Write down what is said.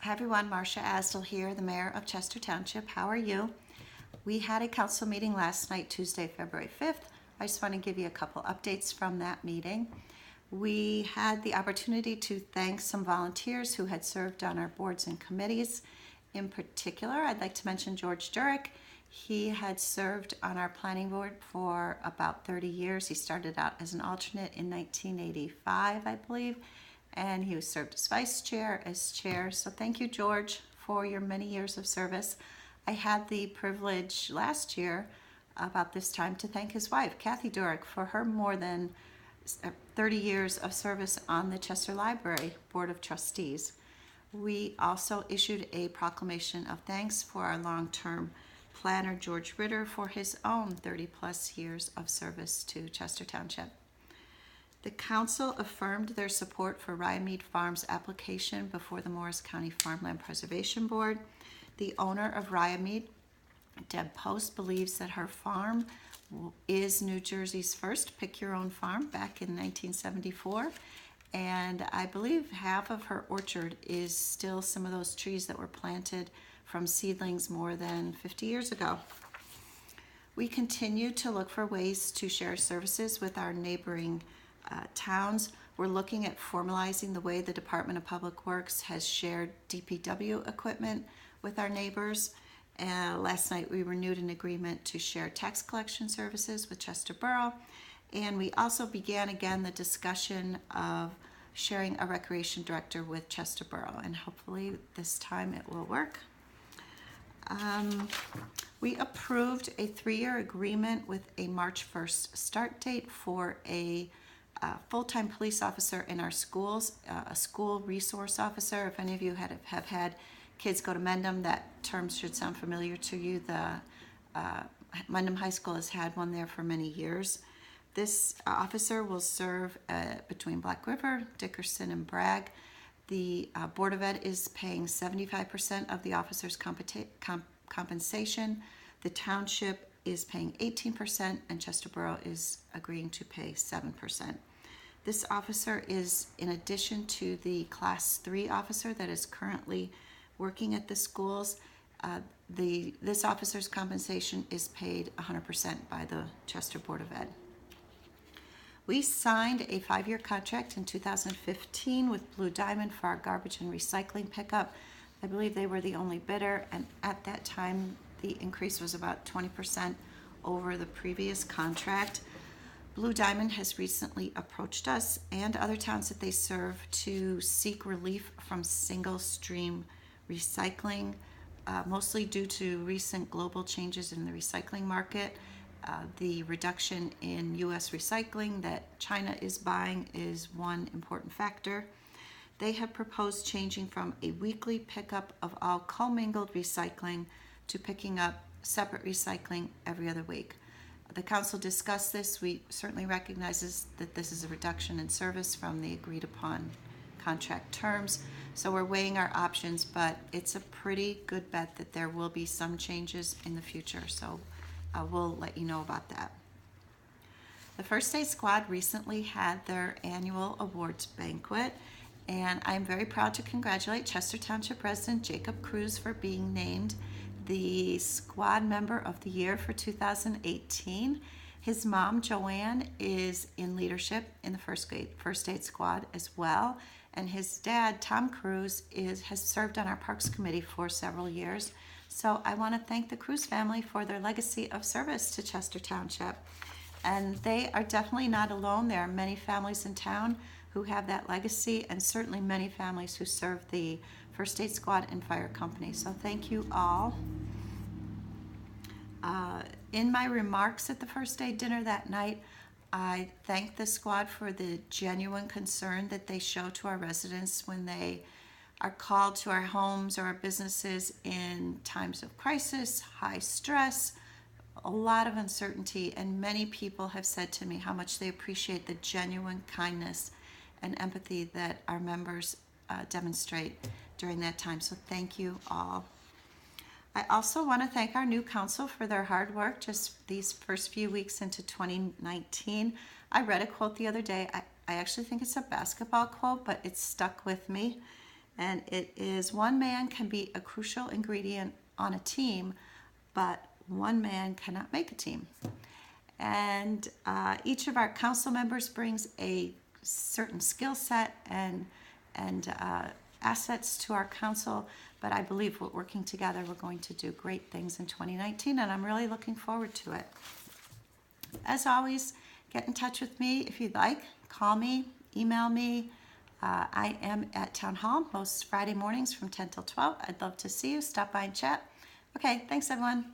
Hi everyone, Marcia Asdell here, the Mayor of Chester Township. How are you? We had a council meeting last night, Tuesday, February 5th. I just want to give you a couple updates from that meeting. We had the opportunity to thank some volunteers who had served on our boards and committees. In particular, I'd like to mention George Durick. He had served on our planning board for about 30 years. He started out as an alternate in 1985, I believe, and he was served as vice chair, as chair. So thank you, George, for your many years of service. I had the privilege last year about this time to thank his wife, Kathy Durick, for her more than 30 years of service on the Chester Library Board of Trustees. We also issued a proclamation of thanks for our long-term planner, George Ritter, for his own 30 plus years of service to Chester Township. The council affirmed their support for Ryemead Farms application before the Morris County Farmland Preservation Board. The owner of Ryemead, Deb Post, believes that her farm is New Jersey's first pick-your-own farm back in 1974. And I believe half of her orchard is still some of those trees that were planted from seedlings more than 50 years ago. We continue to look for ways to share services with our neighboring towns. We're looking at formalizing the way the Department of Public Works has shared DPW equipment with our neighbors. Last night we renewed an agreement to share tax collection services with Chester Borough, and we also began again the discussion of sharing a recreation director with Chester Borough, and hopefully this time it will work. We approved a 3-year agreement with a March 1st start date for a full-time police officer in our schools, a school resource officer. If any of you have had kids go to Mendham, that term should sound familiar to you. The Mendham High School has had one there for many years. This officer will serve between Black River, Dickerson, and Bragg. The Board of Ed is paying 75% of the officer's compensation. The township is paying 18%, and Chester Borough is agreeing to pay 7%. This officer is in addition to the Class 3 officer that is currently working at the schools. This officer's compensation is paid 100% by the Chester Board of Ed. We signed a 5-year contract in 2015 with Blue Diamond for our garbage and recycling pickup. I believe they were the only bidder, and at that time the increase was about 20% over the previous contract. Blue Diamond has recently approached us and other towns that they serve to seek relief from single stream recycling, mostly due to recent global changes in the recycling market. The reduction in U.S. recycling that China is buying is one important factor. They have proposed changing from a weekly pickup of all commingled recycling to picking up separate recycling every other week. The council discussed this. We certainly recognizes that this is a reduction in service from the agreed upon contract terms. So we're weighing our options, but it's a pretty good bet that there will be some changes in the future. So we'll let you know about that. The First Aid Squad recently had their annual awards banquet, and I'm very proud to congratulate Chester Township resident Jacob Cruz for being named the Squad Member of the Year for 2018. His mom, Joanne, is in leadership in the First Aid Squad as well, and his dad, Tom Cruz, has served on our Parks Committee for several years. So I want to thank the Cruz family for their legacy of service to Chester Township. And they are definitely not alone. There are many families in town who have that legacy, and certainly many families who serve the First Aid Squad and Fire Company. So thank you all. In my remarks at the First Aid dinner that night, I thanked the squad for the genuine concern that they show to our residents when they are called to our homes or our businesses in times of crisis, high stress, a lot of uncertainty, and many people have said to me how much they appreciate the genuine kindness and empathy that our members demonstrate during that time. So thank you all. I also want to thank our new council for their hard work just these first few weeks into 2019. I read a quote the other day. I actually think it's a basketball quote, but it stuck with me. And it is one man can be a crucial ingredient on a team, but one man cannot make a team. And each of our council members brings a certain skill set and assets to our council, but I believe we're working together, we're going to do great things in 2019, and I'm really looking forward to it. As always, get in touch with me if you'd like. Call me, email me. I am at Town Hall most Friday mornings from 10 till 12. I'd love to see you. Stop by and chat. Okay, thanks everyone.